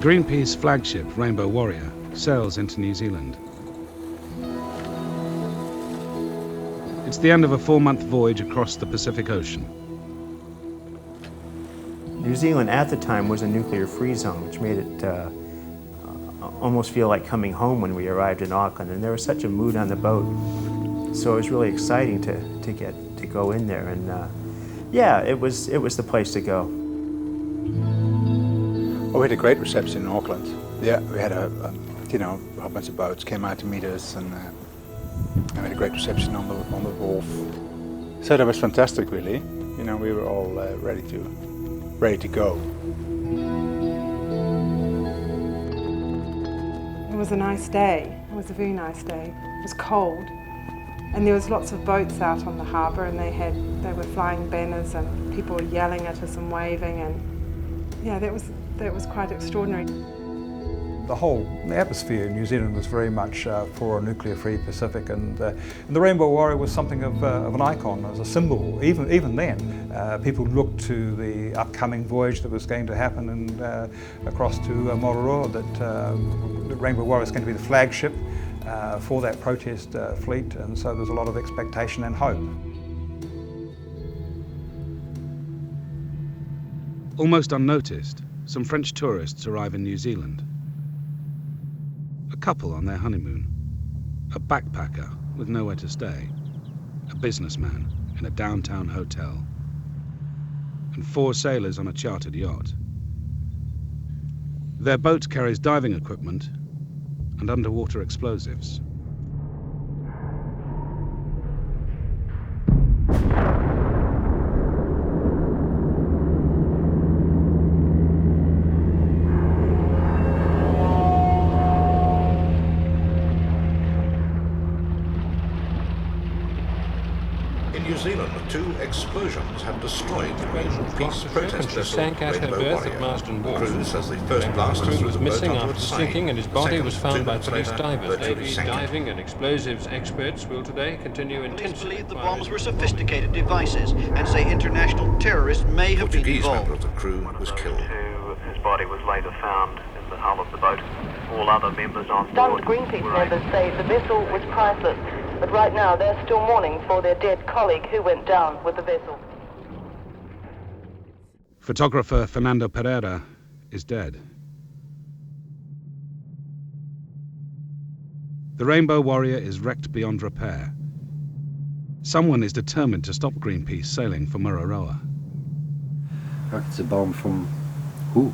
Greenpeace flagship Rainbow Warrior sails into New Zealand. It's the end of a 4-month voyage across the Pacific Ocean. New Zealand at the time was a nuclear-free zone, which made it almost feel like coming home when we arrived in Auckland, and there was such a mood on the boat. So it was really exciting to get to go in there, and yeah, it was the place to go. Oh, we had a great reception in Auckland. Yeah, we had a whole bunch of boats came out to meet us, and we had a great reception on the wharf. So that was fantastic, really. You know, we were all ready to go. It was a nice day. It was a very nice day. It was cold, and there was lots of boats out on the harbour, and they were flying banners, and people were yelling at us and waving, and yeah, that was quite extraordinary. The atmosphere in New Zealand was very much for a nuclear-free Pacific, and the Rainbow Warrior was something of an icon, as a symbol. Even then, people looked to the upcoming voyage that was going to happen and across to Mururoa, that the Rainbow Warrior was going to be the flagship for that protest fleet, and so there was a lot of expectation and hope. Almost unnoticed, some French tourists arrive in New Zealand. A couple on their honeymoon, a backpacker with nowhere to stay, a businessman in a downtown hotel, and 4 sailors on a chartered yacht. Their boat carries diving equipment and underwater explosives. In New Zealand, 2 explosions have destroyed the Greenpeace protest vessel sank at her Rainbow berth Warrior. at Marsden Wharf. The crew says the first blast crew threw was the boat missing onto after its sinking, side. and his body Second, was found 2 by months police later, divers. virtually Navy sank. diving and explosives experts will today continue Police intensive believe the inquiries. bombs were sophisticated devices and say international terrorists may have been Portuguese member involved. of the crew was killed. His body was later found in the hull of the boat. All other members on board. Stunned Greenpeace members say the vessel was priceless, but right now they're still mourning for their dead colleague who went down with the vessel. Photographer Fernando Pereira is dead. The Rainbow Warrior is wrecked beyond repair. Someone is determined to stop Greenpeace sailing for Mururoa. It's a bomb from who?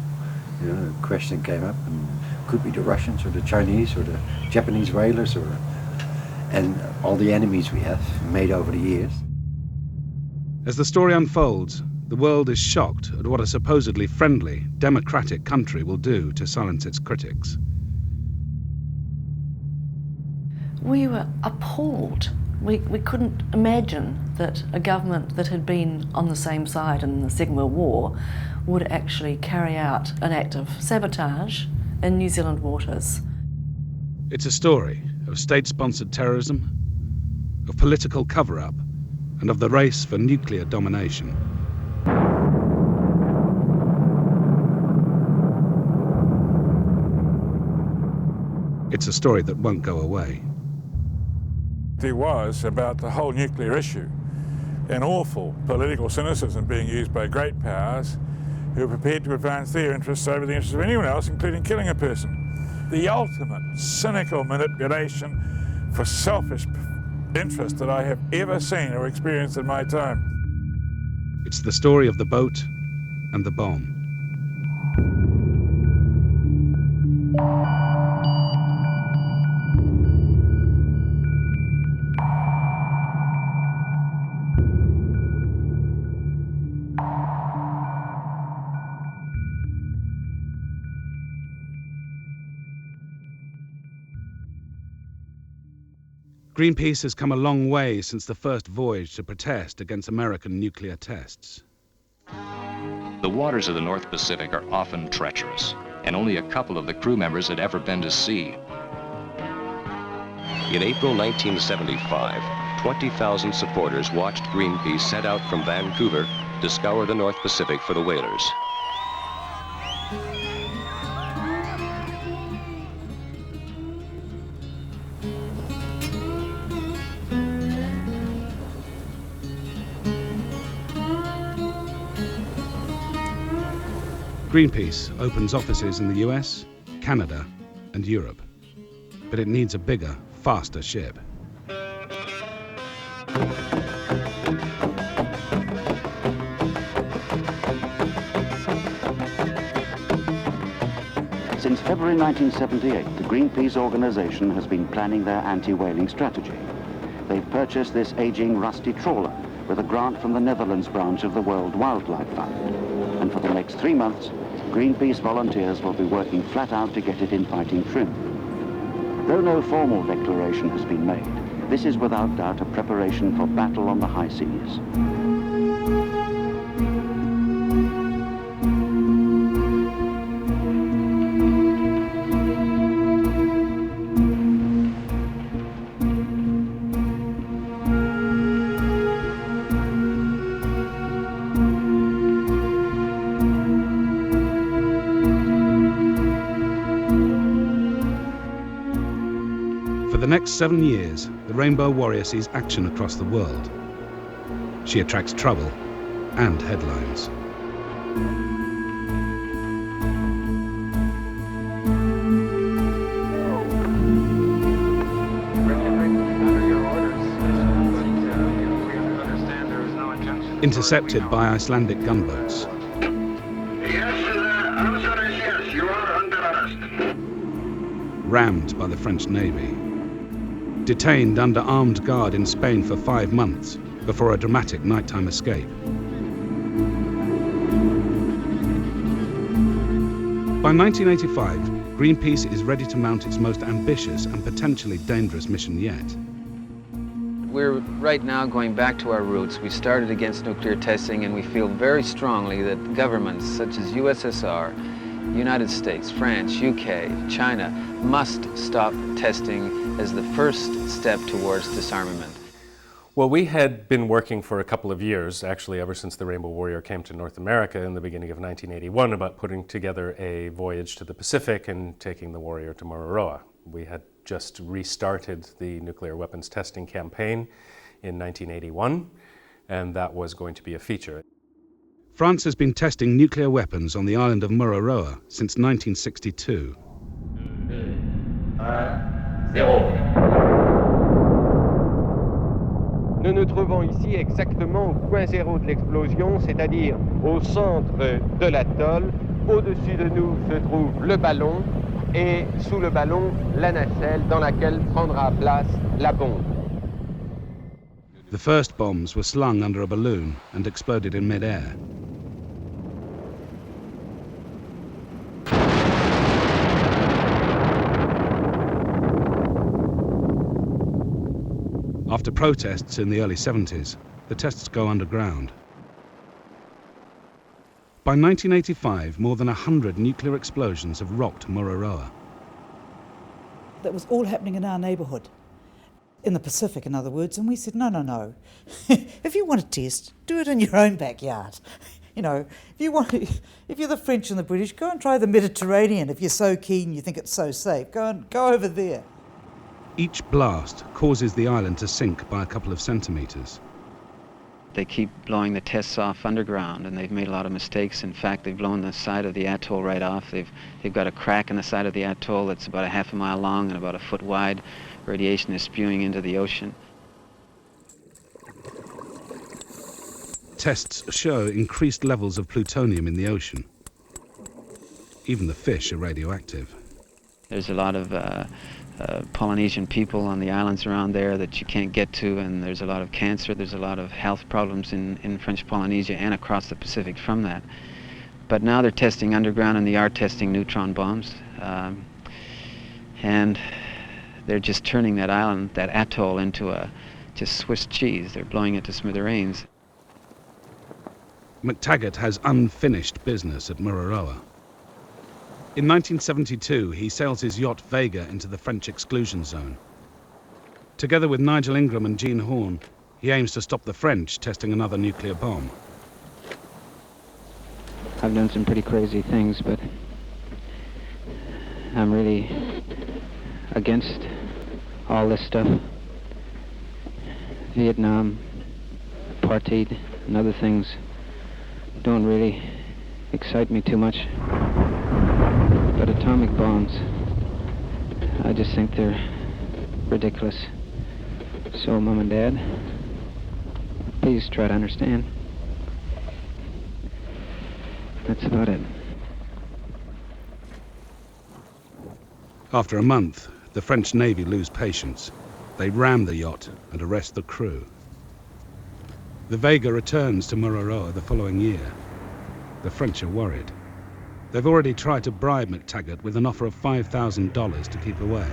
You know, the question came up, and could be the Russians or the Chinese or the Japanese whalers, and all the enemies we have made over the years. As the story unfolds, the world is shocked at what a supposedly friendly, democratic country will do to silence its critics. We were appalled. We couldn't imagine that a government that had been on the same side in the Second World War would actually carry out an act of sabotage in New Zealand waters. It's a story of state-sponsored terrorism, of political cover-up, and of the race for nuclear domination. It's a story that won't go away. There was, about the whole nuclear issue, an awful political cynicism being used by great powers who are prepared to advance their interests over the interests of anyone else, including killing a person. The ultimate cynical manipulation for selfish interest that I have ever seen or experienced in my time. It's the story of the boat and the bomb. Greenpeace has come a long way since the first voyage to protest against American nuclear tests. The waters of the North Pacific are often treacherous, and only a couple of the crew members had ever been to sea. In April 1975, 20,000 supporters watched Greenpeace set out from Vancouver to scour the North Pacific for the whalers. Greenpeace opens offices in the US, Canada, and Europe. But it needs a bigger, faster ship. Since February 1978, the Greenpeace organization has been planning their anti-whaling strategy. They've purchased this aging, rusty trawler with a grant from the Netherlands branch of the World Wildlife Fund. And for the next 3 months, Greenpeace volunteers will be working flat out to get it in fighting trim. Though no formal declaration has been made, this is without doubt a preparation for battle on the high seas. For the next 7 years, the Rainbow Warrior sees action across the world. She attracts trouble and headlines. Intercepted by Icelandic gunboats. Yes, you are under arrest. Rammed by the French Navy. Detained under armed guard in Spain for 5 months before a dramatic nighttime escape. By 1985, Greenpeace is ready to mount its most ambitious and potentially dangerous mission yet. We're right now going back to our roots. We started against nuclear testing, and we feel very strongly that governments such as USSR, United States, France, UK, China must stop testing as the first step towards disarmament. Well, we had been working for a couple of years, actually ever since the Rainbow Warrior came to North America in the beginning of 1981, about putting together a voyage to the Pacific and taking the Warrior to Mururoa. We had just restarted the nuclear weapons testing campaign in 1981, and that was going to be a feature. France has been testing nuclear weapons on the island of Mururoa since 1962. Nous nous trouvons ici exactement au point zéro de l'explosion, c'est-à-dire au centre de l'atoll. Au-dessus de nous se trouve le ballon et sous le ballon, la nacelle dans laquelle prendra place la bombe. The first bombs were slung under a balloon and exploded in mid-air. After protests in the early 70s, the tests go underground. By 1985, more than 100 nuclear explosions have rocked Mururoa. That was all happening in our neighbourhood, in the Pacific, in other words, and we said, no, no, no. If you want to test, do it in your own backyard. You know, if you're the French and the British, go and try the Mediterranean. If you're so keen, you think it's so safe, go over there. Each blast causes the island to sink by a couple of centimetres. They keep blowing the tests off underground, and they've made a lot of mistakes. In fact, they've blown the side of the atoll right off. They've got a crack in the side of the atoll that's about a half a mile long and about a foot wide. Radiation is spewing into the ocean. Tests show increased levels of plutonium in the ocean. Even the fish are radioactive. There's a lot of Polynesian people on the islands around there that you can't get to, and there's a lot of cancer, there's a lot of health problems in French Polynesia and across the Pacific from that. But now they're testing underground, and they are testing neutron bombs. And they're just turning that island, that atoll, into just Swiss cheese. They're blowing it to smithereens. McTaggart has unfinished business at Mururoa. In 1972, he sails his yacht Vega into the French exclusion zone. Together with Nigel Ingram and Jean Horn, he aims to stop the French testing another nuclear bomb. I've done some pretty crazy things, but I'm really against all this stuff. Vietnam, apartheid, and other things don't really excite me too much. But atomic bombs, I just think they're ridiculous. So, Mom and Dad, please try to understand. That's about it. After a month, the French Navy lose patience. They ram the yacht and arrest the crew. The Vega returns to Mururoa the following year. The French are worried. They've already tried to bribe McTaggart with an offer of $5,000 to keep away.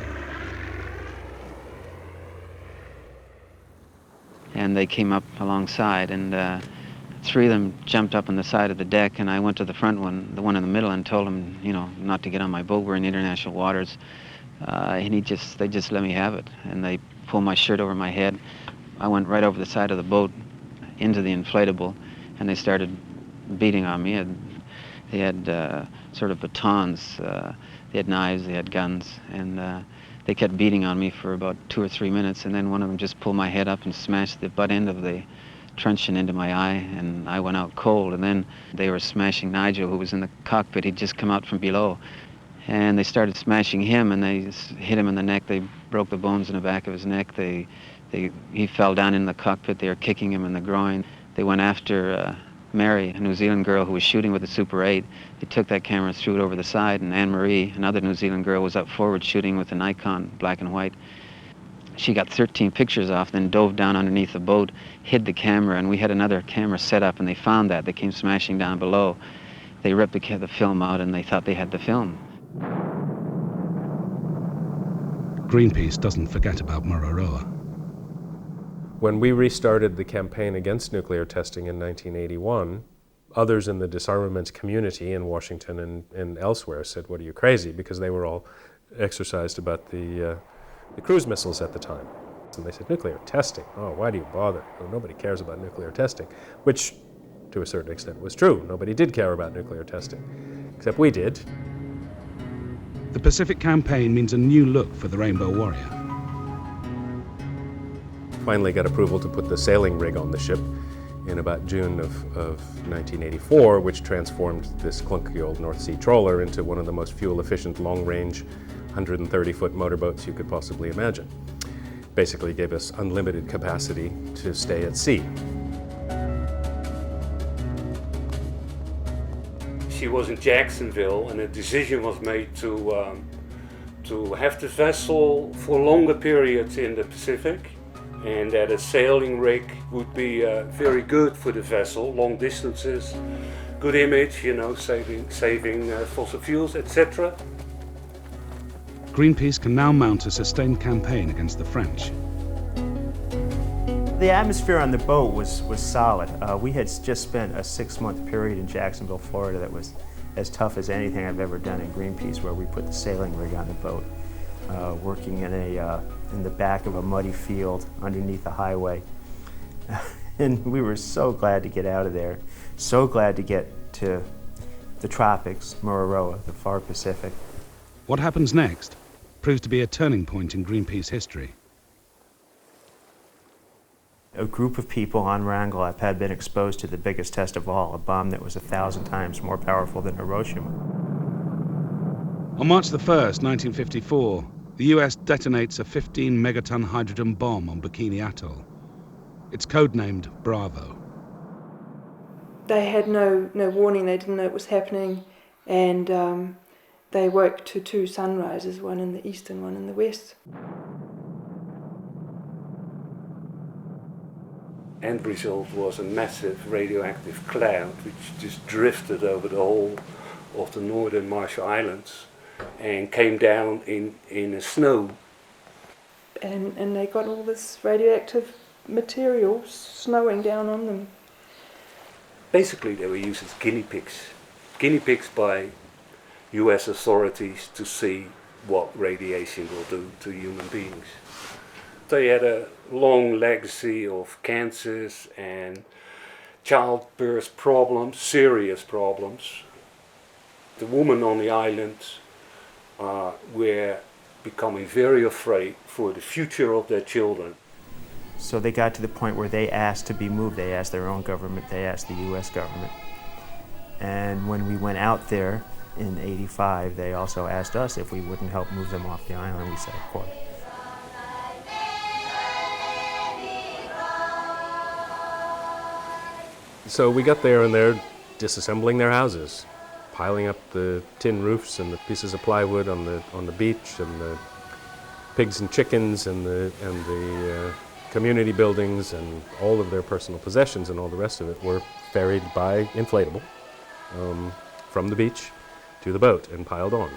And they came up alongside, and 3 of them jumped up on the side of the deck, and I went to the front one, the one in the middle, and told him, you know, not to get on my boat. We're in international waters. And they just let me have it. And they pulled my shirt over my head. I went right over the side of the boat into the inflatable, and they started beating on me. They had sort of batons. They had knives, they had guns, and they kept beating on me for about 2 or 3 minutes, and then one of them just pulled my head up and smashed the butt end of the truncheon into my eye, and I went out cold. And then they were smashing Nigel, who was in the cockpit. He'd just come out from below. And they started smashing him, and they hit him in the neck. They broke the bones in the back of his neck. He fell down in the cockpit. They were kicking him in the groin. They went after Mary, a New Zealand girl who was shooting with a Super 8. They took that camera and threw it over the side, and Anne-Marie, another New Zealand girl, was up forward shooting with a Nikon, black and white. She got 13 pictures off, then dove down underneath the boat, hid the camera, and we had another camera set up, and they found that. They came smashing down below. They ripped the film out, and they thought they had the film. Greenpeace doesn't forget about Mururoa. When we restarted the campaign against nuclear testing in 1981, others in the disarmament community in Washington and elsewhere said, "What, are you crazy?" Because they were all exercised about the cruise missiles at the time. And they said, "Nuclear testing? Oh, why do you bother? Oh, nobody cares about nuclear testing," which to a certain extent was true. Nobody did care about nuclear testing, except we did. The Pacific Campaign means a new look for the Rainbow Warrior. Finally got approval to put the sailing rig on the ship in about June of 1984, which transformed this clunky old North Sea trawler into one of the most fuel-efficient, long-range, 130-foot motorboats you could possibly imagine. Basically gave us unlimited capacity to stay at sea. She was in Jacksonville, and a decision was made to have the vessel for longer periods in the Pacific, and that a sailing rig would be very good for the vessel, long distances, good image, you know, saving fossil fuels, etc. Greenpeace can now mount a sustained campaign against the French. The atmosphere on the boat was solid. We had just spent a 6-month period in Jacksonville, Florida that was as tough as anything I've ever done in Greenpeace, where we put the sailing rig on the boat, working in the back of a muddy field underneath the highway. And we were so glad to get out of there, so glad to get to the tropics, Mururoa, the far Pacific. What happens next proves to be a turning point in Greenpeace history. A group of people on Rongelap had been exposed to the biggest test of all, a bomb that was 1,000 times more powerful than Hiroshima. On March the 1st, 1954, the US detonates a 15-megaton hydrogen bomb on Bikini Atoll. It's codenamed Bravo. They had no warning, they didn't know it was happening, and they woke to 2 sunrises, one in the east and one in the west. End result was a massive radioactive cloud which just drifted over the whole of the northern Marshall Islands and came down in the snow. And they got all this radioactive material snowing down on them. Basically they were used as guinea pigs by US authorities to see what radiation will do to human beings. They had a long legacy of cancers and childbirth problems, serious problems. The women on the island were becoming very afraid for the future of their children. So they got to the point where they asked to be moved. They asked their own government, they asked the US government And when we went out there in '85, they also asked us if we wouldn't help move them off the island. We said, of course. So we got there and they're disassembling their houses, piling up the tin roofs and the pieces of plywood on the beach, and the pigs and chickens and the community buildings and all of their personal possessions and all the rest of it were ferried by inflatable from the beach to the boat and piled on.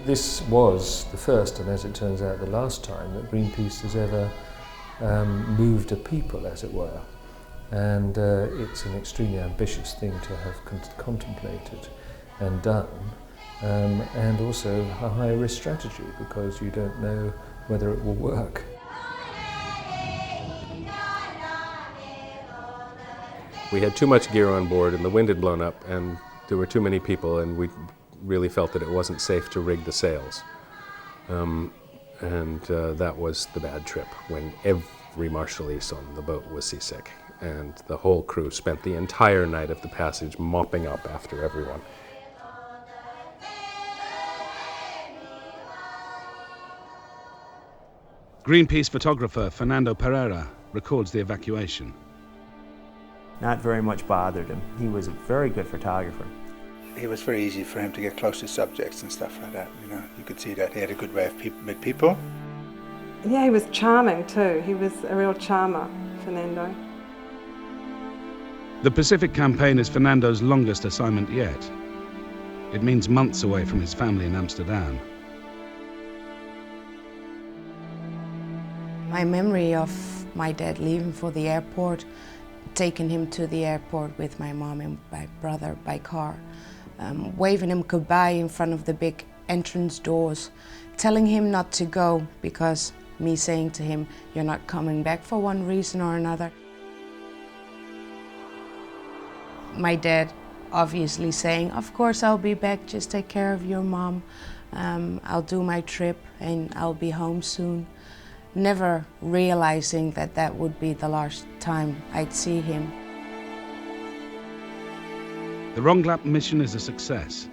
This was the first, and as it turns out, the last time that Greenpeace has ever moved a people, as it were. And it's an extremely ambitious thing to have contemplated and done, and also a high-risk strategy, because you don't know whether it will work. We had too much gear on board and the wind had blown up and there were too many people, and we really felt that it wasn't safe to rig the sails. That was the bad trip, when every Marshallese on the boat was seasick. And the whole crew spent the entire night of the passage mopping up after everyone. Greenpeace photographer Fernando Pereira records the evacuation. Not very much bothered him. He was a very good photographer. It was very easy for him to get close to subjects and stuff like that. You know, you could see that he had a good way of meet people. Yeah, he was charming too. He was a real charmer, Fernando. The Pacific campaign is Fernando's longest assignment yet. It means months away from his family in Amsterdam. My memory of my dad leaving for the airport, taking him to the airport with my mom and my brother by car, waving him goodbye in front of the big entrance doors, telling him not to go because me saying to him, "You're not coming back for one reason or another." My dad obviously saying, "Of course I'll be back, just take care of your mom. I'll do my trip and I'll be home soon." Never realizing that that would be the last time I'd see him. The Rongelap mission is a success,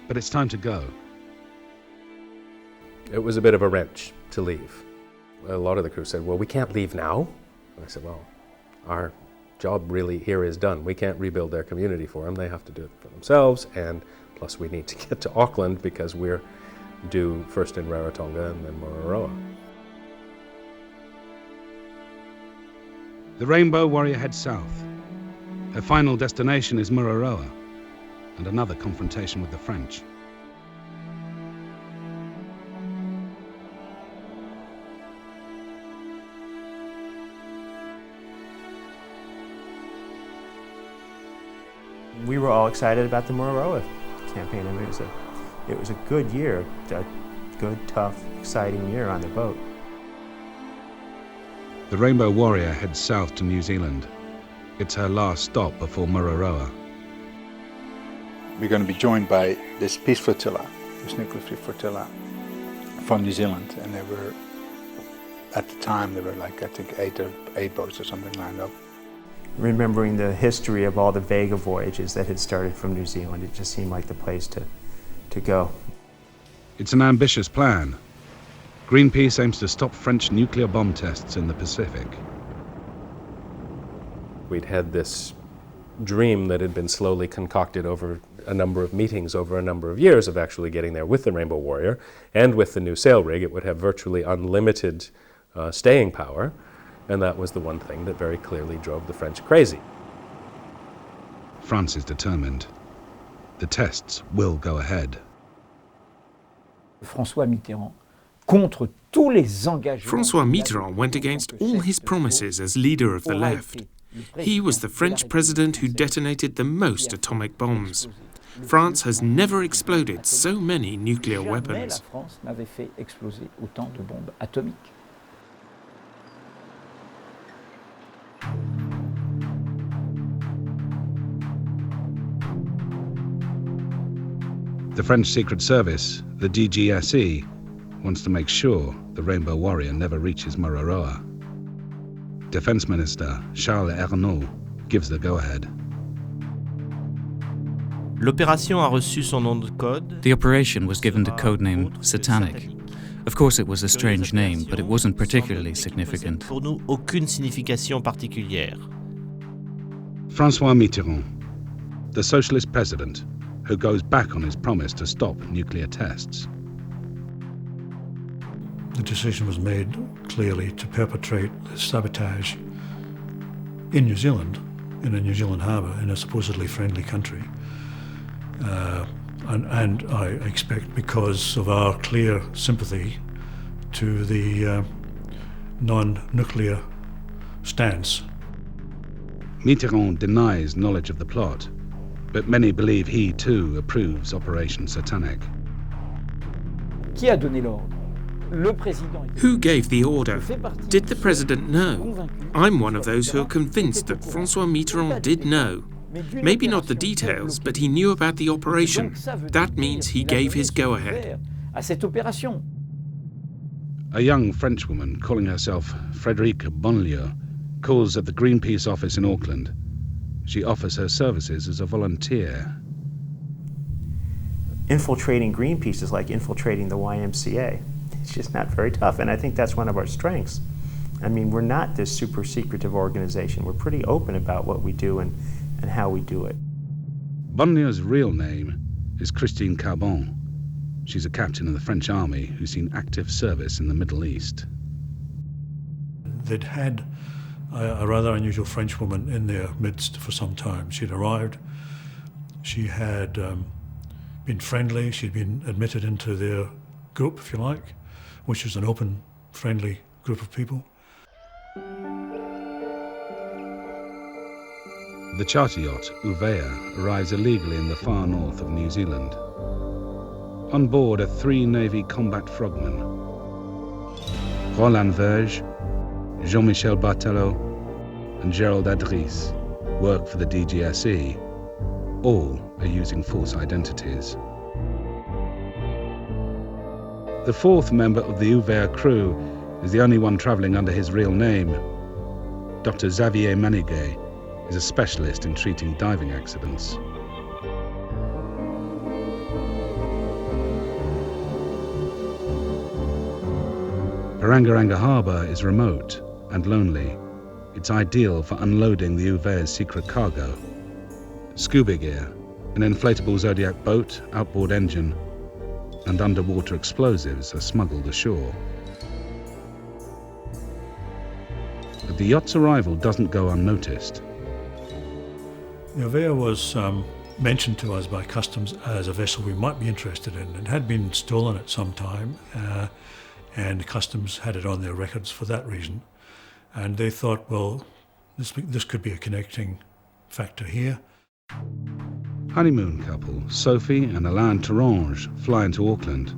but it's time to go. It was a bit of a wrench to leave. A lot of the crew said, "Well, we can't leave now." And I said, "Well, our job really here is done. We can't rebuild their community for them. They have to do it for themselves, and plus we need to get to Auckland because we're due first in Rarotonga and then Mururoa." The Rainbow Warrior heads south. Her final destination is Mururoa, and another confrontation with the French. We were all excited about the Mururoa campaign. I mean, it was a good year, a good, tough, exciting year on the boat. The Rainbow Warrior heads south to New Zealand. It's her last stop before Mururoa. We're going to be joined by this peace flotilla, this nuclear-free flotilla from New Zealand, and they were, at the time, there were like, I think, eight boats or something lined up. Remembering the history of all the Vega voyages that had started from New Zealand, it just seemed like the place to go. It's an ambitious plan. Greenpeace aims to stop French nuclear bomb tests in the Pacific. We'd had this dream that had been slowly concocted over a number of meetings over a number of years of actually getting there with the Rainbow Warrior, and with the new sail rig it would have virtually unlimited staying power, and that was the one thing that very clearly drove the French crazy. France is determined. The tests will go ahead. François Mitterrand went against all his promises as leader of the left. He was the French president who detonated the most atomic bombs. France has never exploded so many nuclear weapons. The French Secret Service, the DGSE, wants to make sure the Rainbow Warrior never reaches Mururoa. Defense Minister Charles Ernault gives the go-ahead. L'opération a reçu son nom de code. The operation was given the codename Satanic. Of course it was a strange name, but it wasn't particularly significant. Pour nous, aucune signification particulière. François Mitterrand, the socialist president who goes back on his promise to stop nuclear tests. The decision was made clearly to perpetrate sabotage in New Zealand, in a New Zealand harbour, in a supposedly friendly country. And I expect because of our clear sympathy to the non-nuclear stance. Mitterrand denies knowledge of the plot, but many believe he too approves Operation Satanic. Qui a donné l'ordre? Le président. Who gave the order? Did the president know? I'm one of those who are convinced that François Mitterrand did know. Maybe not the details, but he knew about the operation. That means he gave his go-ahead. À cette opération. A young Frenchwoman calling herself Frédérique Bonlieu calls at the Greenpeace office in Auckland. She offers her services as a volunteer. Infiltrating Greenpeace is like infiltrating the YMCA. It's just not very tough, and I think that's one of our strengths. I mean, we're not this super secretive organization. We're pretty open about what we do and how we do it. Bonlieu's real name is Christine Carbon. She's a captain in the French army who's seen active service in the Middle East. They'd had a rather unusual Frenchwoman in their midst for some time. She'd arrived, she had been friendly, she'd been admitted into their group, if you like, which is an open, friendly group of people. The charter yacht, Uvea, arrives illegally in the far north of New Zealand. On board are 3 Navy combat frogmen. Roland Verge, Jean-Michel Bartelot, and Gerald Adris work for the DGSE. All are using false identities. The 4th member of the Uvea crew is the only one travelling under his real name. Dr. Xavier Maniguet is a specialist in treating diving accidents. Parangaranga Harbour is remote and lonely. It's ideal for unloading the Uvea's secret cargo. Scuba gear, an inflatable Zodiac boat, outboard engine, and underwater explosives are smuggled ashore. But the yacht's arrival doesn't go unnoticed. The Uvea was mentioned to us by Customs as a vessel we might be interested in. It had been stolen at some time, and Customs had it on their records for that reason. And they thought, well, this could be a connecting factor here. Honeymoon couple Sophie and Alain Tourange fly into Auckland.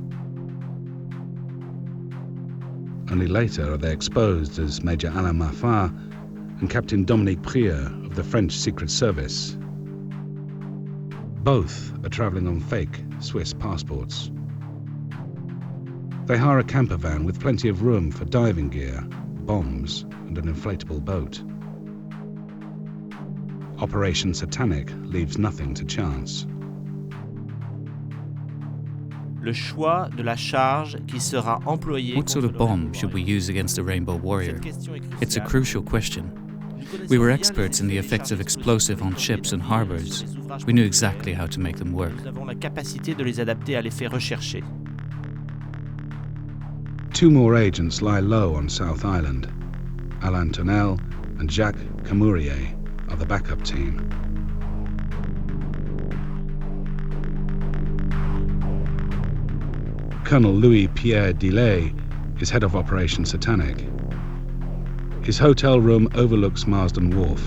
Only later are they exposed as Major Alain Maffat and Captain Dominique Prieur of the French Secret Service. Both are travelling on fake Swiss passports. They hire a camper van with plenty of room for diving gear, bombs, and an inflatable boat. Operation Satanic leaves nothing to chance. Le choix de la charge qui sera employée. What sort of bomb should we use against the Rainbow Warrior? It's a crucial question. We were experts in the effects of explosive on ships and harbours. We knew exactly how to make them work. Nous avons la capacité de les adapter à l'effet recherché. 2 more agents lie low on South Island. Alain Tonnel and Jacques Camourier are the backup team. Colonel Louis-Pierre Delay is head of Operation Satanic. His hotel room overlooks Marsden Wharf.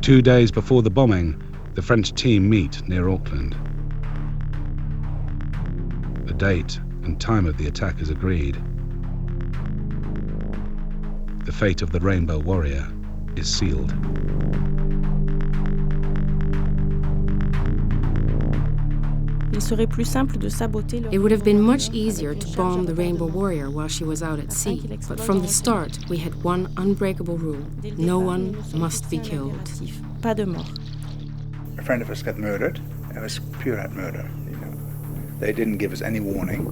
Two days before the bombing, the French team meet near Auckland. The date and time of the attack is agreed. The fate of the Rainbow Warrior is sealed. It would have been much easier to bomb the Rainbow Warrior while she was out at sea, but from the start we had one unbreakable rule: no one must be killed. A friend of us got murdered. It was pure murder. You know, they didn't give us any warning.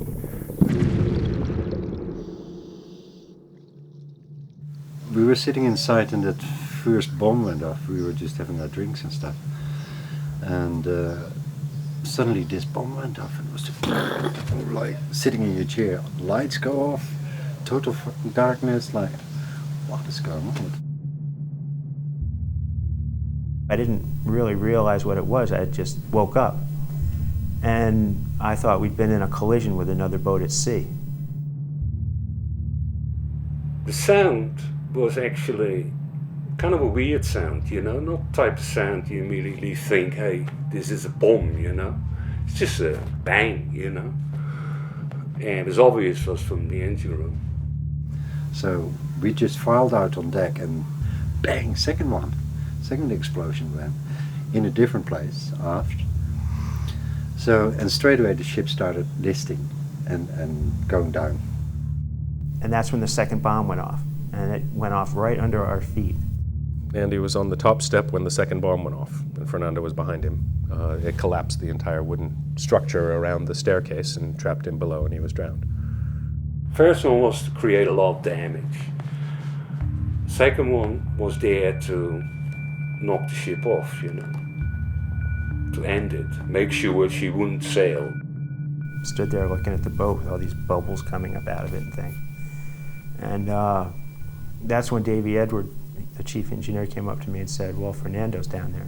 We were sitting inside and that first bomb went off. We were just having our drinks and stuff. And suddenly this bomb went off and it was just like sitting in your chair. Lights go off, total fucking darkness, like, what is going on? I didn't really realize what it was. I just woke up and I thought we'd been in a collision with another boat at sea. The sound was actually kind of a weird sound, you know, not the type of sound you immediately think, hey, this is a bomb, you know. It's just a bang, you know. And it was obvious it was from the engine room. So we just filed out on deck and bang, second explosion went in a different place aft. So, and straight away the ship started listing and going down. And that's when the second bomb went off. And it went off right under our feet. Andy was on the top step when the second bomb went off, and Fernando was behind him. It collapsed the entire wooden structure around the staircase and trapped him below, and he was drowned. First one was to create a lot of damage. Second one was there to knock the ship off, you know, to end it, make sure she wouldn't sail. Stood there looking at the boat with all these bubbles coming up out of it and things. And that's when Davey Edward, the chief engineer, came up to me and said, well, Fernando's down there.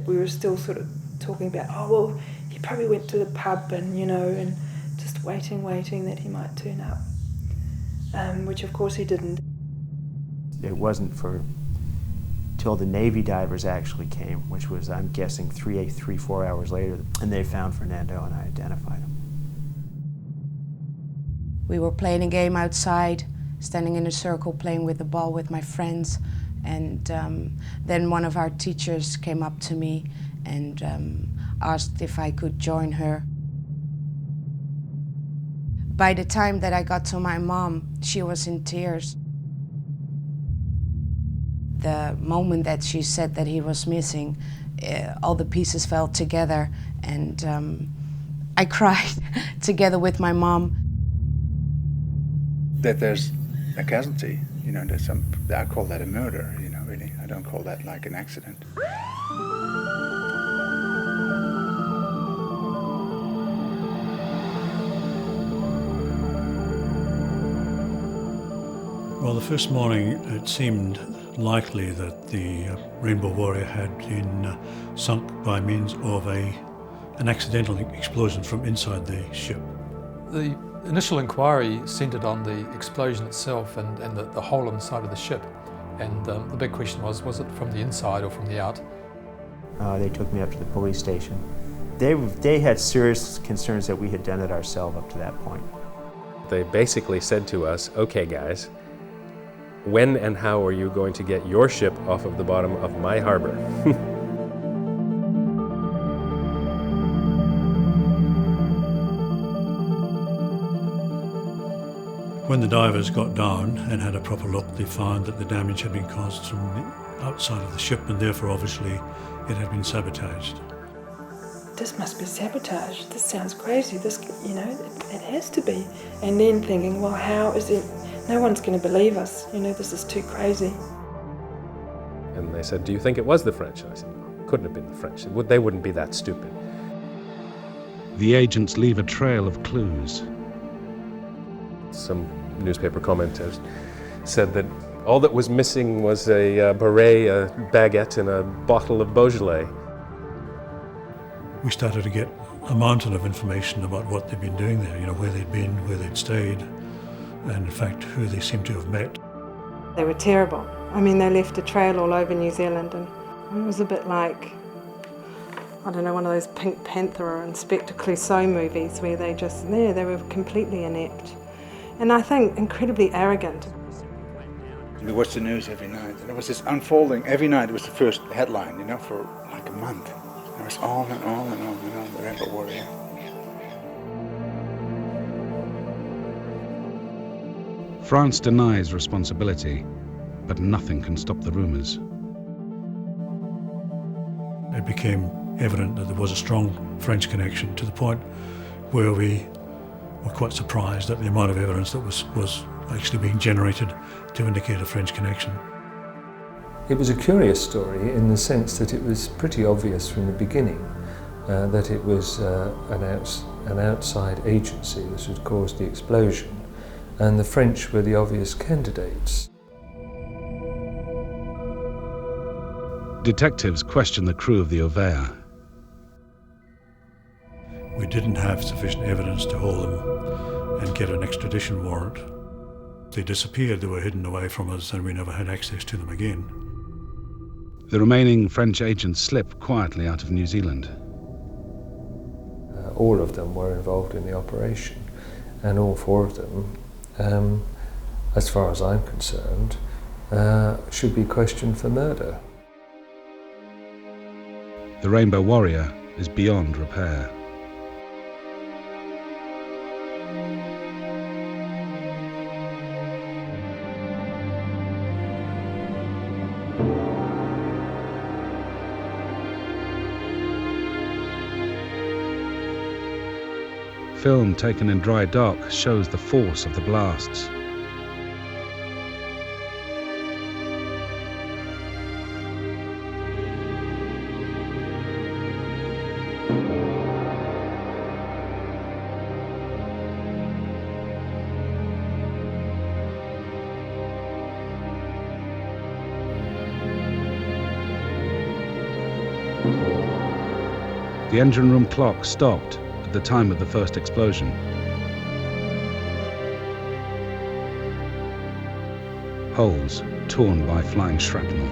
We were still sort of talking about, oh, well, he probably went to the pub and, you know, and just waiting that he might turn up, which of course he didn't. It wasn't till the Navy divers actually came, which was, I'm guessing, 4 hours later, and they found Fernando and I identified him. We were playing a game outside, standing in a circle playing with the ball with my friends, and then one of our teachers came up to me and asked if I could join her. By the time that I got to my mom, she was in tears. The moment that she said that he was missing, all the pieces fell together, and I cried together with my mom. That there's a casualty, you know, I call that a murder, you know, really. I don't call that like an accident. Well, the first morning it seemed likely that the Rainbow Warrior had been sunk by means of an accidental explosion from inside the ship. The initial inquiry centred on the explosion itself and the hole in the side of the ship. And the big question was it from the inside or from the out? They took me up to the police station. They had serious concerns that we had done it ourselves up to that point. They basically said to us, okay guys, when and how are you going to get your ship off of the bottom of my harbor? When the divers got down and had a proper look, they found that the damage had been caused from the outside of the ship, and therefore obviously it had been sabotaged. This must be sabotage. This sounds crazy. This, you know, it has to be. And then thinking, well, how is it? No one's going to believe us. You know, this is too crazy. And they said, do you think it was the French? And I said, no, it couldn't have been the French. They wouldn't be that stupid. The agents leave a trail of clues. Some newspaper commenters said that all that was missing was a beret, a baguette, and a bottle of Beaujolais. We started to get a mountain of information about what they'd been doing there, you know, where they'd been, where they'd stayed, and in fact, who they seemed to have met. They were terrible. I mean, they left a trail all over New Zealand, and it was a bit like, I don't know, one of those Pink Panther or Inspector Clouseau movies where they were completely inept. And I think incredibly arrogant. We watched the news every night, and it was this unfolding every night. It was the first headline, you know, for like a month. It was on and on and on and on, the Rainbow Warrior. France denies responsibility, but nothing can stop the rumours. It became evident that there was a strong French connection, to the point where we were quite surprised at the amount of evidence that was actually being generated to indicate a French connection. It was a curious story in the sense that it was pretty obvious from the beginning that it was an outside agency that had caused the explosion, and the French were the obvious candidates. Detectives questioned the crew of the Ovea. We didn't have sufficient evidence to hold them and get an extradition warrant. They disappeared, they were hidden away from us, and we never had access to them again. The remaining French agents slipped quietly out of New Zealand. All of them were involved in the operation, and all four of them, as far as I'm concerned, should be questioned for murder. The Rainbow Warrior is beyond repair. Film taken in dry dock shows the force of the blasts. The engine room clock stopped at the time of the first explosion. Holes torn by flying shrapnel.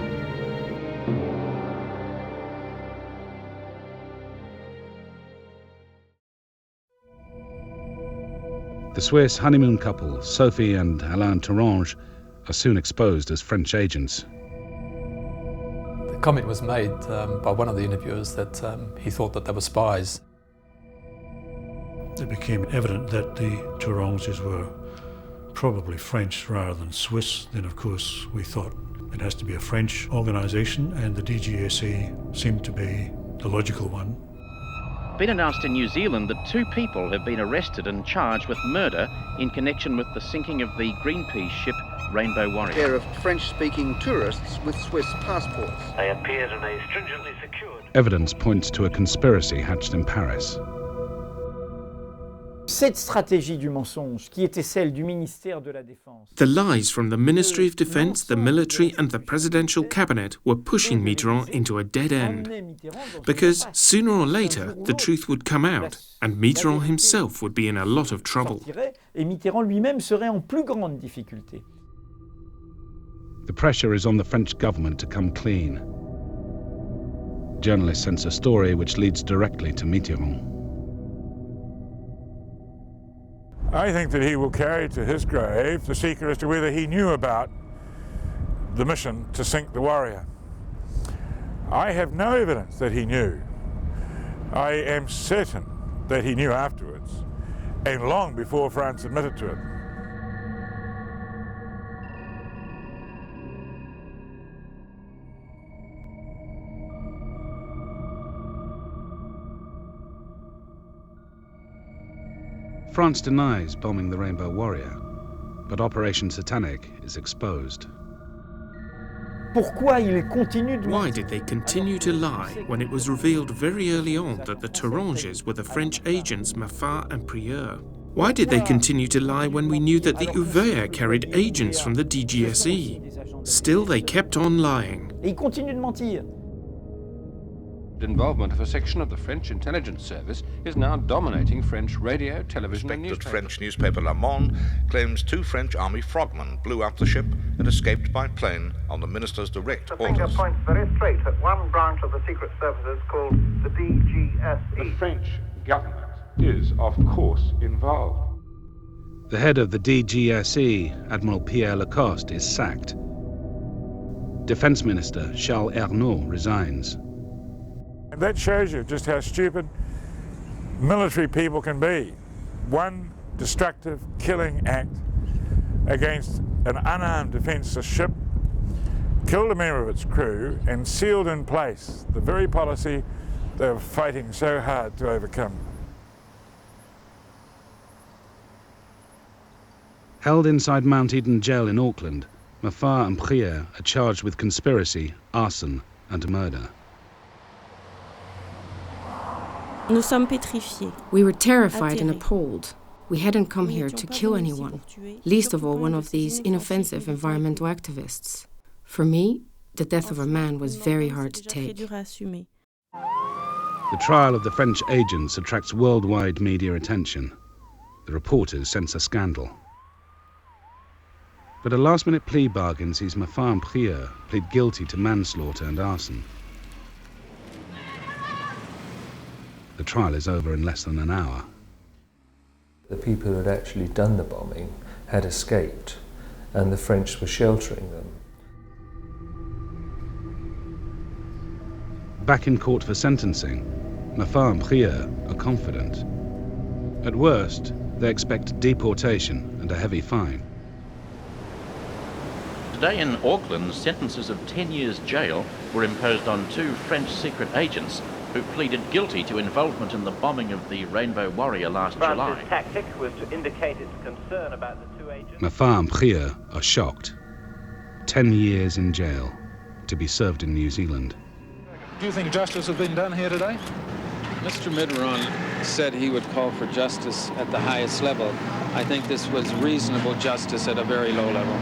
The Swiss honeymoon couple, Sophie and Alain Tourange, are soon exposed as French agents. The comment was made by one of the interviewers that he thought that they were spies. It became evident that the Touranges were probably French rather than Swiss. Then, of course, we thought it has to be a French organisation, and the DGSE seemed to be the logical one. It's been announced in New Zealand that 2 people have been arrested and charged with murder in connection with the sinking of the Greenpeace ship Rainbow Warrior. A pair of French-speaking tourists with Swiss passports. They appeared in a stringently secured... Evidence points to a conspiracy hatched in Paris. Cette stratégie du mensonge, qui était celle du ministère de la Défense. The lies from the Ministry of Defence, the military and the presidential cabinet were pushing Mitterrand into a dead end. Because sooner or later the truth would come out and Mitterrand himself would be in a lot of trouble. Et Mitterrand lui-même serait en plus grande difficulté. The pressure is on the French government to come clean. Journalists sense a story which leads directly to Mitterrand. I think that he will carry to his grave the secret as to whether he knew about the mission to sink the Warrior. I have no evidence that he knew. I am certain that he knew afterwards, and long before France admitted to it. France denies bombing the Rainbow Warrior, but Operation Satanic is exposed. Why did they continue to lie when it was revealed very early on that the Touranges were the French agents Maffat and Prieur? Why did they continue to lie when we knew that the Uvea carried agents from the DGSE? Still, they kept on lying. Involvement of a section of the French intelligence service is now dominating French radio, television and newspapers. French newspaper Le Monde claims 2 French army frogmen blew up the ship and escaped by plane on the minister's direct orders. The finger points very straight at one branch of the secret services called the DGSE. The French government is, of course, involved. The head of the DGSE, Admiral Pierre Lacoste, is sacked. Defense Minister Charles Ernault resigns. That shows you just how stupid military people can be. One destructive, killing act against an unarmed defenceless ship killed a member of its crew and sealed in place the very policy they were fighting so hard to overcome. Held inside Mount Eden Jail in Auckland, Mafar and Pereira are charged with conspiracy, arson and murder. We were terrified and appalled. We hadn't come here to kill anyone, least of all one of these inoffensive environmental activists. For me, the death of a man was very hard to take. The trial of the French agents attracts worldwide media attention. The reporters sense a scandal. But a last-minute plea bargain sees Mafar and Pereira plead guilty to manslaughter and arson. The trial is over in less than an hour. The people who had actually done the bombing had escaped, and the French were sheltering them. Back in court for sentencing, Mafar and Pereira are confident. At worst, they expect deportation and a heavy fine. Today in Auckland, sentences of 10 years jail were imposed on 2 French secret agents who pleaded guilty to involvement in the bombing of the Rainbow Warrior last July. France's tactic was to indicate its concern about the 2 agents. Mafar and Pereira are shocked. 10 years in jail, to be served in New Zealand. Do you think justice has been done here today? Mr. Mururoa said he would call for justice at the highest level. I think this was reasonable justice at a very low level.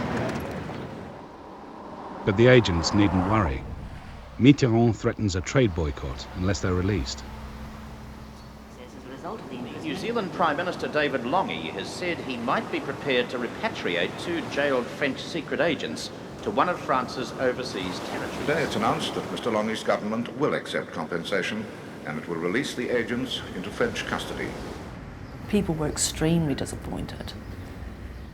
But the agents needn't worry. Mitterrand threatens a trade boycott unless they're released. New Zealand Prime Minister David Lange has said he might be prepared to repatriate 2 jailed French secret agents to one of France's overseas territories. Today it's announced that Mr. Lange's government will accept compensation and it will release the agents into French custody. People were extremely disappointed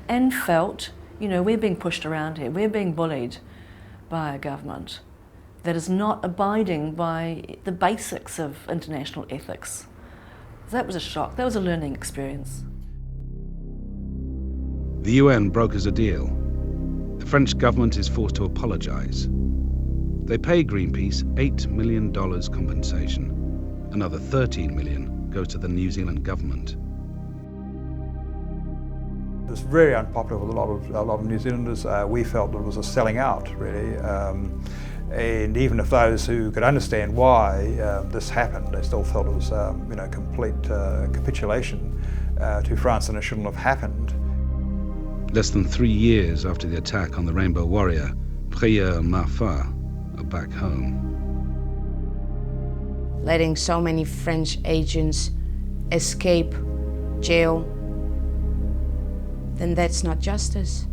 and felt, you know, we're being pushed around here, we're being bullied by a government that is not abiding by the basics of international ethics. That was a shock, that was a learning experience. The UN brokers a deal. The French government is forced to apologise. They pay Greenpeace $8 million compensation. Another $13 million goes to the New Zealand government. It was very unpopular with a lot of New Zealanders. We felt that it was a selling out, really. And even if those who could understand why this happened, they still felt it was complete capitulation to France, and it shouldn't have happened. Less than 3 years after the attack on the Rainbow Warrior, Pereira and Mafar are back home. Letting so many French agents escape jail, then that's not justice.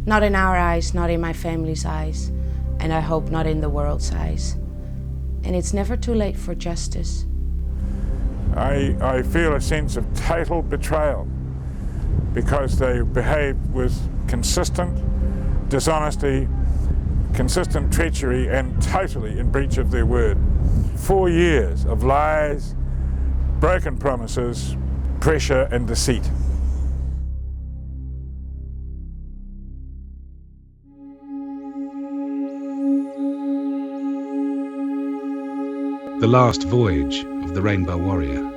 Not in our eyes, not in my family's eyes, and I hope not in the world's eyes. And it's never too late for justice. I feel a sense of total betrayal because they behaved with consistent dishonesty, consistent treachery, and totally in breach of their word. 4 years of lies, broken promises, pressure and deceit. The last voyage of the Rainbow Warrior.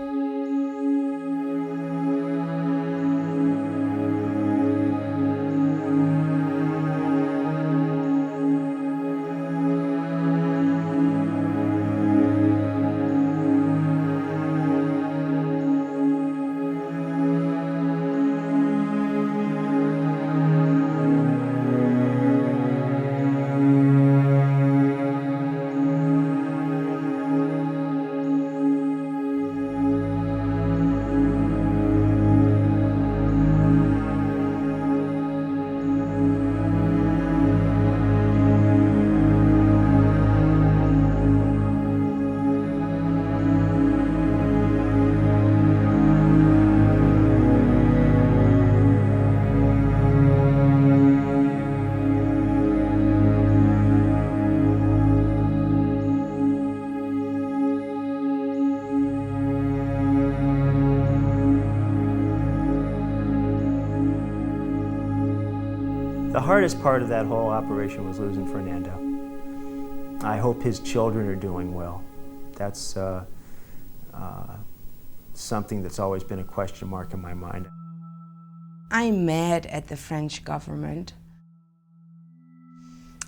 hardest part of that whole operation was losing Fernando. I hope his children are doing well. That's something that's always been a question mark in my mind. I'm mad at the French government.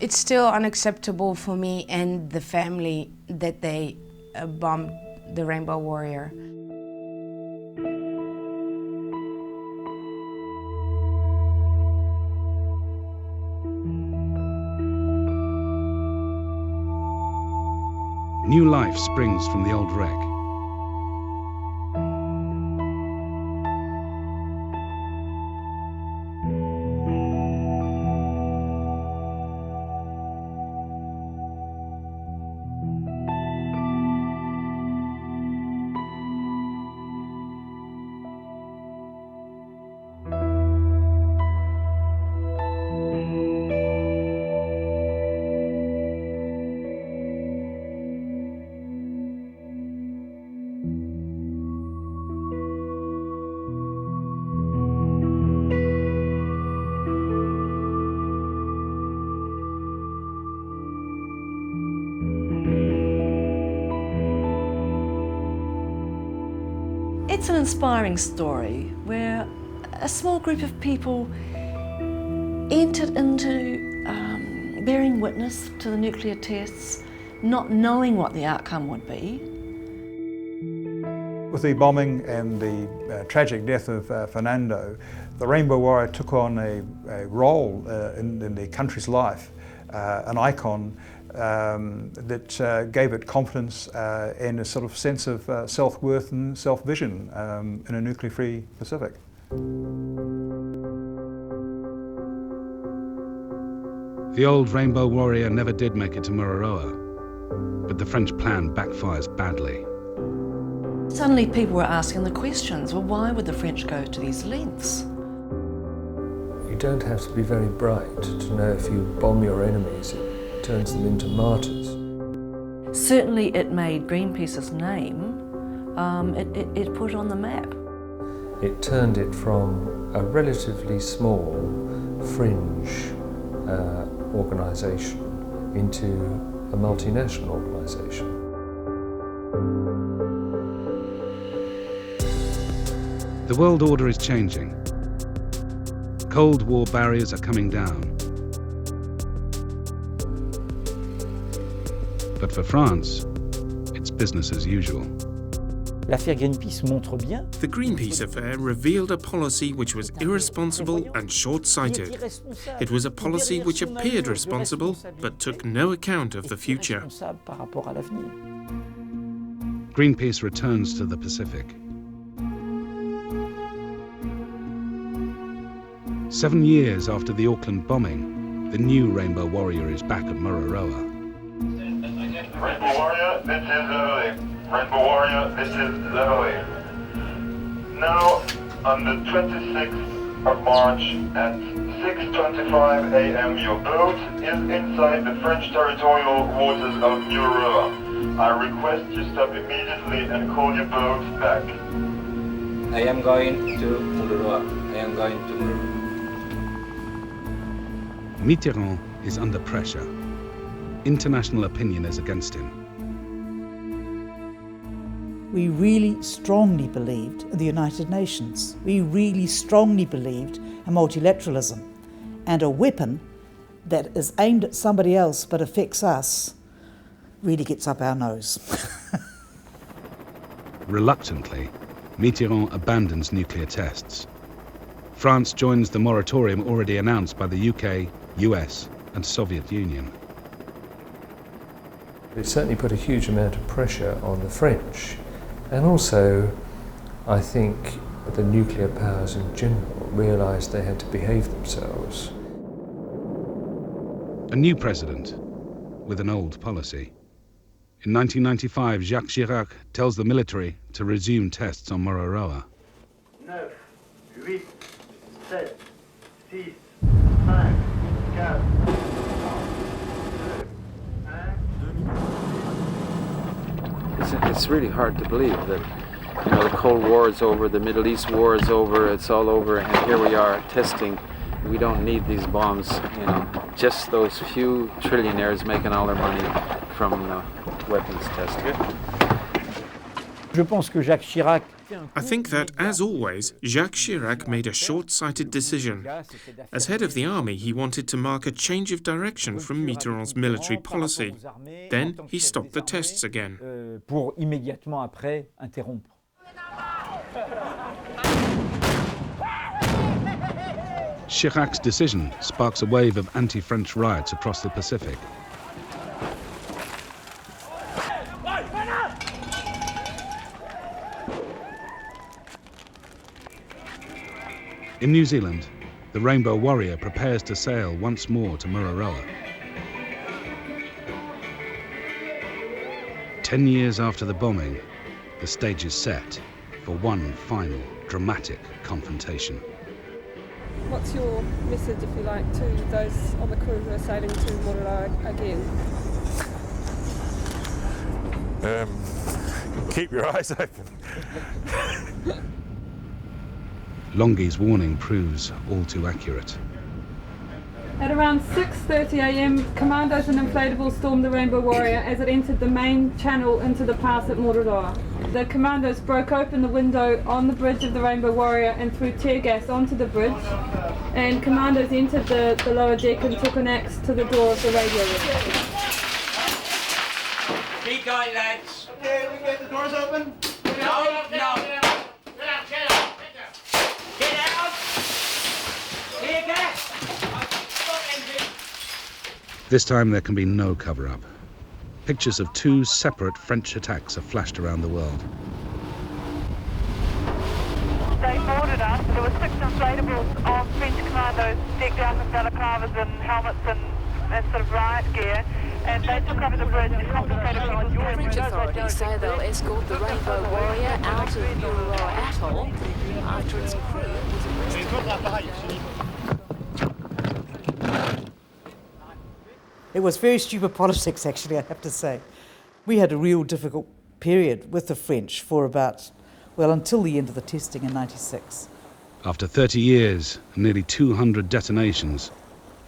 It's still unacceptable for me and the family that they bombed the Rainbow Warrior. New life springs from the old wreck. It's an inspiring story where a small group of people entered into bearing witness to the nuclear tests, not knowing what the outcome would be. With the bombing and the tragic death of Fernando, the Rainbow Warrior took on a role in the country's life, an icon that gave it confidence and a sort of sense of self-worth and self-vision in a nuclear-free Pacific. The old Rainbow Warrior never did make it to Mururoa, but the French plan backfires badly. Suddenly people were asking the questions, well, why would the French go to these lengths? You don't have to be very bright to know if you bomb your enemies, it turns them into martyrs. Certainly it made Greenpeace's name, it put it on the map. It turned it from a relatively small fringe organisation into a multinational organisation. The world order is changing. Cold War barriers are coming down. But for France, it's business as usual. L'affaire Greenpeace montre bien. The Greenpeace affair revealed a policy which was irresponsible and short-sighted. It was a policy which appeared responsible, but took no account of the future. Greenpeace returns to the Pacific. 7 years after the Auckland bombing, the new Rainbow Warrior is back at Mururoa. Rainbow Warrior, this is Level. Rainbow Warrior, this is Level. Now, on the 26th of March at 6:25 a.m., your boat is inside the French territorial waters of Mururoa. I request you stop immediately and call your boat back. I am going to Mururoa. I am going to Mururoa. Mitterrand is under pressure. International opinion is against him. We really strongly believed in the United Nations. We really strongly believed in multilateralism. And a weapon that is aimed at somebody else but affects us really gets up our nose. Reluctantly, Mitterrand abandons nuclear tests. France joins the moratorium already announced by the UK, US and Soviet Union. It certainly put a huge amount of pressure on the French, and also I think the nuclear powers in general realised they had to behave themselves. A new president with an old policy. In 1995, Jacques Chirac tells the military to resume tests on Mururoa. 9, 8, 7, 6, 5, 4, 3, 2, 1. It's really hard to believe that, the Cold War is over, the Middle East war is over, it's all over, and here we are testing We don't need these bombs, you know, just those few trillionaires making all their money from weapons testing. I think that, as always, Jacques Chirac made a short-sighted decision. As head of the army, he wanted to mark a change of direction from Mitterrand's military policy. Then he stopped the tests again. Chirac's decision sparks a wave of anti-French riots across the Pacific. In New Zealand, the Rainbow Warrior prepares to sail once more to Mururoa. 10 years after the bombing, the stage is set for one final dramatic confrontation. What's your message, if you like, to those on the crew who are sailing to Mururoa again? Keep your eyes open. Longhi's warning proves all too accurate. At around 6:30 a.m, commandos and inflatables stormed the Rainbow Warrior as it entered the main channel into the pass at Mururoa. The commandos broke open the window on the bridge of the Rainbow Warrior and threw tear gas onto the bridge, and commandos entered the lower deck and took an axe to the door of the radio room. Keep going, lads. Okay, we get the doors open? No. Get out. Tear gas. This time there can be no cover-up. Pictures of two separate French attacks are flashed around the world. They boarded us. There were 6 inflatables of French commandos decked out in balaclavas and helmets and sort of riot gear, and they took over the bridge and confiscated people's French authorities say they'll escort the Rainbow Warrior out of Mururoa Atoll after its crew was arrested. It was very stupid politics, actually, I have to say. We had a real difficult period with the French for about, well, until the end of the testing in '96. After 30 years and nearly 200 detonations,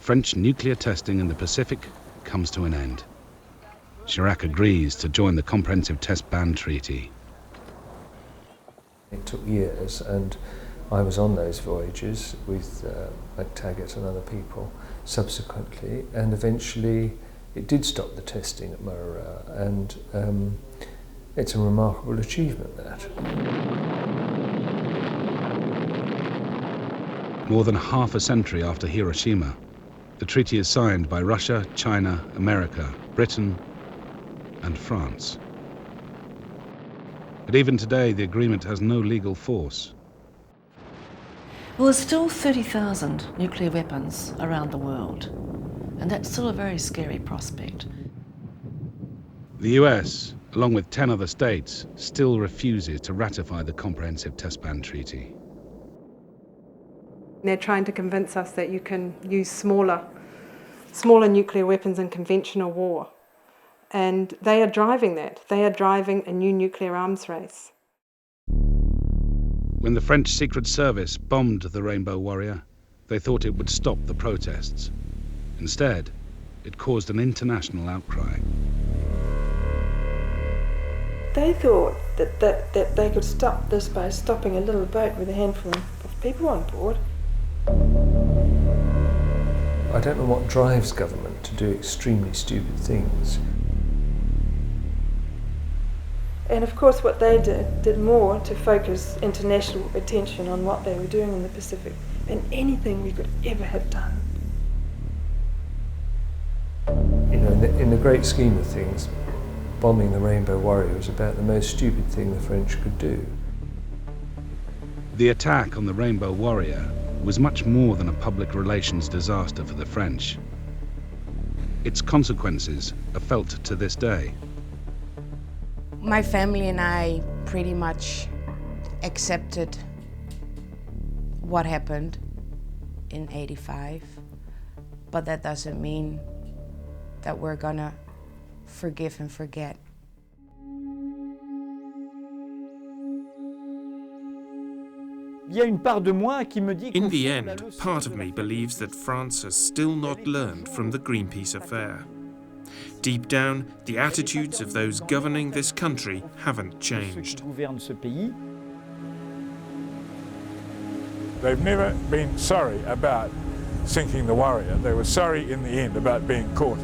French nuclear testing in the Pacific comes to an end. Chirac agrees to join the Comprehensive Test Ban Treaty. It took years, and I was on those voyages with McTaggart and other people subsequently, and eventually it did stop the testing at Mururoa, and it's a remarkable achievement, that. More than half a century after Hiroshima, the treaty is signed by Russia, China, America, Britain, and France. But even today, the agreement has no legal force. Well, there's still 30,000 nuclear weapons around the world, and that's still a very scary prospect. The US, along with 10 other states, still refuses to ratify the Comprehensive Test Ban Treaty. They're trying to convince us that you can use smaller nuclear weapons in conventional war. And they are driving that. They are driving a new nuclear arms race. When the French Secret Service bombed the Rainbow Warrior, they thought it would stop the protests. Instead, it caused an international outcry. They thought that they could stop this by stopping a little boat with a handful of people on board. I don't know what drives government to do extremely stupid things. And of course what they did more to focus international attention on what they were doing in the Pacific than anything we could ever have done. You know, in the great scheme of things, bombing the Rainbow Warrior was about the most stupid thing the French could do. The attack on the Rainbow Warrior was much more than a public relations disaster for the French. Its consequences are felt to this day. My family and I pretty much accepted what happened in '85, but that doesn't mean that we're gonna forgive and forget. In the end, part of me believes that France has still not learned from the Greenpeace affair. Deep down, the attitudes of those governing this country haven't changed. They've never been sorry about sinking the Warrior. They were sorry in the end about being caught.